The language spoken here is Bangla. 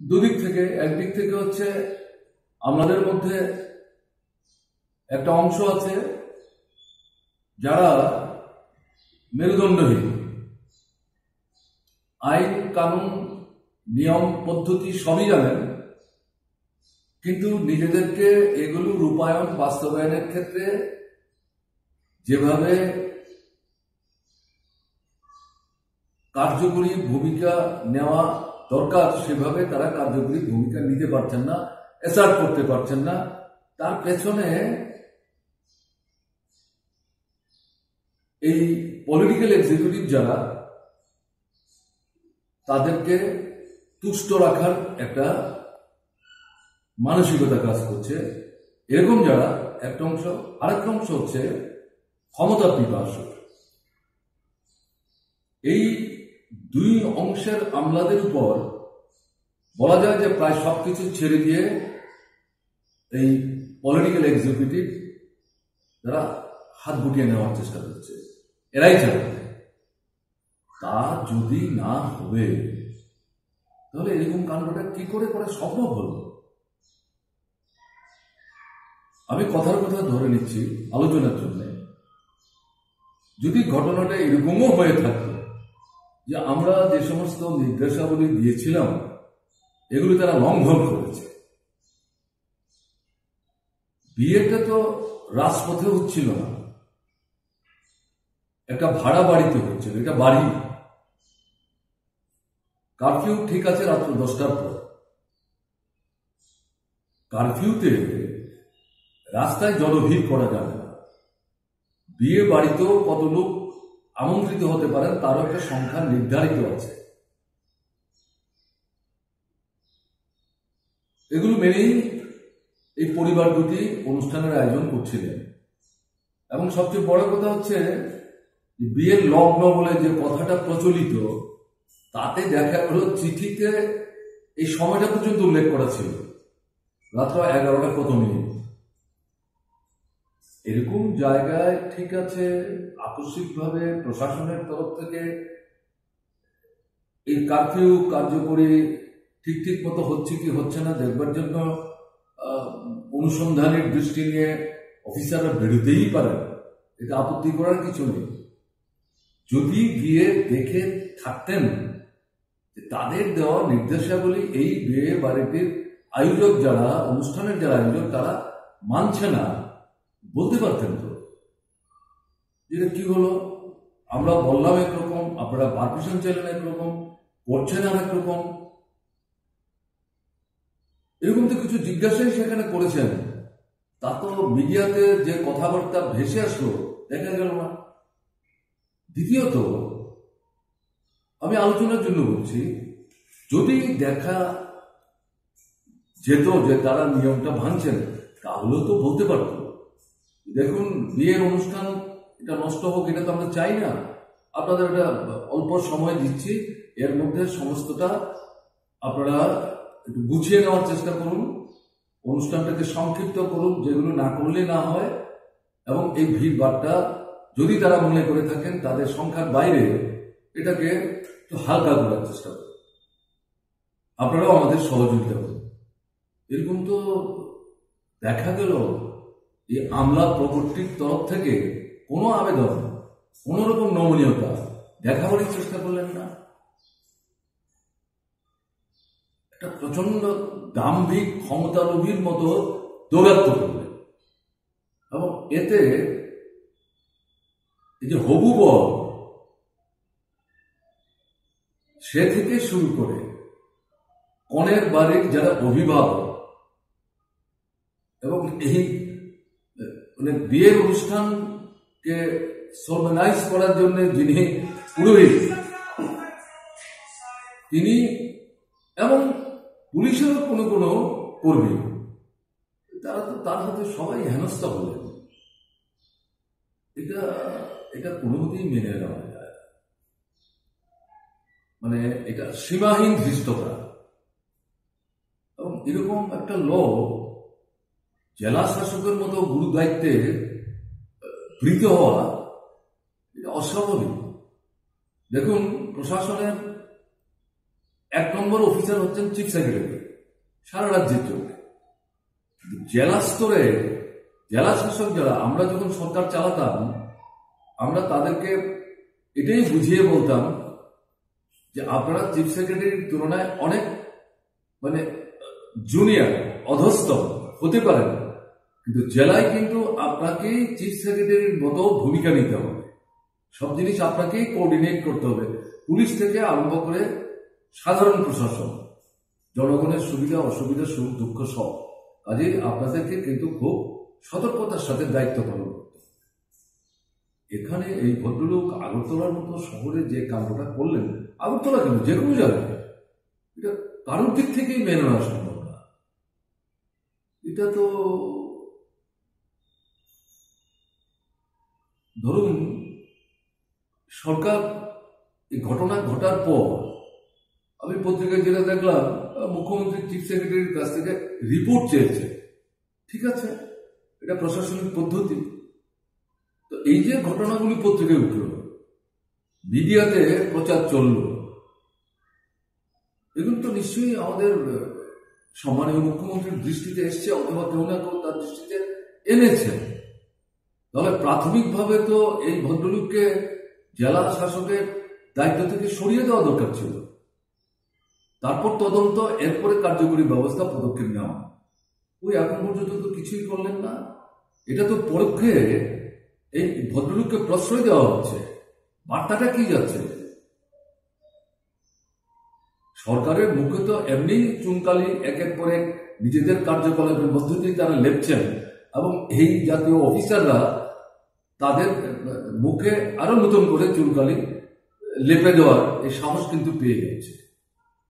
দুদিক থেকে, একদিক থেকে হচ্ছে আমাদের মধ্যে একটা অংশ আছে যারা মেরুদণ্ডহীন, আইন কানুন নিয়ম পদ্ধতি সবই জানেন, কিন্তু নিজেদেরকে এগুলো রূপায়ণ বাস্তবায়নের ক্ষেত্রে যেভাবে কার্যকরী ভূমিকা নেওয়া দরকার সেভাবে তারা কার্যকরী ভূমিকা নিতে পারছেন না, অ্যাসার্ট করতে পারছেন না। তার পেছনে এই পলিটিক্যাল এক্সিকিউটিভ যারা, তাদেরকে তুষ্ট রাখার একটা মানসিকতা কাজ করছে, এরকম যারা একটা অংশ। আরেকটা অংশ হচ্ছে ক্ষমতা পিপাসু। এই দুই অংশের আমলাদের উপর বলা যায় যে প্রায় সবকিছু ছেড়ে দিয়ে এই পলিটিক্যাল এক্সিকিউটিভ যারা হাত গুটিয়ে নেওয়ার চেষ্টা করছে, এরাই চালাবে। তা যদি না হবে তাহলে এরকম কাণ্ডটা কি করে করা সম্ভব হলো? আমি কথার কথা ধরে নিচ্ছি আলোচনার জন্য, যদি ঘটনাটা এরকমও হয়ে থাকতো যে আমরা যে সমস্ত নির্দেশাবলী দিয়েছিলাম এগুলো তারা লঙ্ঘন করেছে, বিয়েটা তো রাজপথে হচ্ছিল না, একটা ভাড়া বাড়িতে হচ্ছিল, এটা বাড়ি। কারফিউ ঠিক আছে রাত্র 10টার পর, কারফিউতে রাস্তায় জনভিড় করা যাবে না। বিয়ে বাড়িতেও কত লোক আমন্ত্রিত হতে পারেন তারও একটা সংখ্যা নির্ধারিত আছে। এগুলো মেনেই এই পরিবার দুটি অনুষ্ঠানের আয়োজন করছিলেন। এবং সবচেয়ে বড় কথা হচ্ছে বিয়ের লগ্ন বলে যে কথাটা প্রচলিত, তাতে দেখা গেল চিঠিতে এই সময়টা পর্যন্ত উল্লেখ করা ছিল, রাত্র 11টা কত মিনিট। এরকম জায়গায় ঠিক আছে আকস্মিকভাবে প্রশাসনের তরফ থেকে এই কারফিউ কার্যকরী ঠিক মতো হচ্ছে কি হচ্ছে না দেখবার জন্য অনুসন্ধানের দৃষ্টি নিয়ে অফিসাররা বেরোতেই পারেন, এটা আপত্তি করার কিছু নেই। যদি গিয়ে দেখে থাকতেন তাদের দেওয়া নির্দেশাবলী এই বিয়ে বাড়িটির আয়োজক যারা, অনুষ্ঠানের যারা আয়োজক তারা মানছে না, বলতে পারতেন তো এটা কি হলো, আমরা বললাম একরকম, আপনারা পারমিশন চাইলেন একরকম, করছেন আর একরকম। এরকম তো কিছু জিজ্ঞাসাই সেখানে করেছেন, তা তো মিডিয়াতে যে কথাবার্তা ভেসে আসলো দেখা গেল না। দ্বিতীয়ত আমি আলোচনার জন্য বলছি, যদি দেখা যেত যে তারা নিয়মটা ভাঙছেন তাহলেও তো বলতে পারত, দেখুন বিয়ের অনুষ্ঠান এটা নষ্ট হোক, এটা তো আমরা চাই না, আপনাদের একটা অল্প সময় দিচ্ছি, এর মধ্যে সমস্তটা আপনারা একটু গুছিয়ে নেওয়ার চেষ্টা করুন, অনুষ্ঠানটাকে সংক্ষিপ্ত করুন, যেগুলো না করলে না হয়। এবং এই ভিড় ভাড়টা যদি তারা মনে করে থাকেন তাদের সংখ্যার বাইরে, এটাকে একটু হালকা করার চেষ্টা করুন, আপনারাও আমাদের সহযোগিতা করুন। এরকম তো দেখা গেল এই আমলা প্রবর্তীর তরফ থেকে কোনো আবেদন, কোন রকম নমনীয়তা দেখাবারই চেষ্টা করলেন না। একটা প্রচন্ড দাম্ভিক ক্ষমতালোভীর মতো দৌরাত্ম করলেন। এবং এতে এই যে হবু বর, সে থেকে শুরু করে কনের বাড়ির যারা অভিভাবক এবং এই মানে বিয়ের অনুষ্ঠানকে সরমানাইজ করার জন্য যিনি পুরোহিত, তিনি এবং পুলিশের কোনো কর্মী, তারা তো তার হাতে সবাই হেনস্থা হলেন। এটা কোনোমতেই মেনে নেওয়া যায়, মানে এটা সীমাহীন ধৃষ্টতা। এবং এরকম একটা লোক জেলা শাসকের মতো গুরু দায়িত্বে প্রীত হওয়া এটা অস্বাভাবিক। দেখুন প্রশাসনের 1 নম্বর অফিসার হচ্ছেন চিফ সেক্রেটারি সারা রাজ্যের জন্য। জেলা স্তরে জেলা শাসক যারা, আমরা যখন সরকার চালাতাম আমরা তাদেরকে এটাই বুঝিয়ে বলতাম যে আপনারা চিফ সেক্রেটারির তুলনায় অনেক জুনিয়র অধস্থ হতে পারেন, কিন্তু জেলায় কিন্তু আপনাকেই চিফ সেক্রেটারির মতো ভূমিকা নিতে হবে, সব জিনিস আপনাকেই কোঅর্ডিনেট করতে হবে, পুলিশ থেকে আরম্ভ করে সাধারণ প্রশাসন, জনগণের সুবিধা অসুবিধা সুখ দুঃখ সব। কাজেই আপনাদেরকে কিন্তু খুব সতর্কতার সাথে দায়িত্ব পালন করতে হবে। এখানে এই ভদ্রলোক আগরতলার মতো শহরে যে কাণ্ডটা করলেন, আগরতলা কেন যে কোনো জায়গায়, এটা কারোর দিক থেকেই মেনে নেওয়া সম্ভব না। এটা তো ধরুন সরকার এই ঘটনা ঘটার পর আমি পত্রিকায় যেটা দেখলাম, মুখ্যমন্ত্রী চিফ সেক্রেটারির কাছ থেকে রিপোর্ট চেয়েছে। ঠিক আছে, এটা প্রশাসনিক পদ্ধতি। তো এই যে ঘটনাগুলি পত্রিকায় উঠল, মিডিয়াতে প্রচার চলল, এগুলো তো নিশ্চয়ই আমাদের সম্মানীয় মুখ্যমন্ত্রীর দৃষ্টিতে এসছে, অথবা কেউ না কেউ তার দৃষ্টিতে এনেছে। তাহলে প্রাথমিকভাবে তো এই ভদ্রলোককে জেলা শাসকের দায়িত্ব থেকে সরিয়ে দেওয়া দরকার ছিল, তারপর তদন্ত, এরপরে কার্যকরী ব্যবস্থা পদক্ষেপ নেওয়া। ওই এখন পর্যন্ত তো কিছুই করলেন না। এটা তো পরোক্ষে এই ভদ্রলোককে প্রশ্রয় দেওয়া হচ্ছে। বার্তাটা কি যাচ্ছে? সরকারের মুখে তো এমনি চুনকালি একের পর এক নিজেদের কার্যকলাপের মধ্য দিয়ে তারা লেপছেন, এবং এই জাতীয় অফিসাররা তাদের মুখে আরো নতুন করে চুনকালি লেপে দেওয়ার এই সাহস কিন্তু পেয়ে গেছে।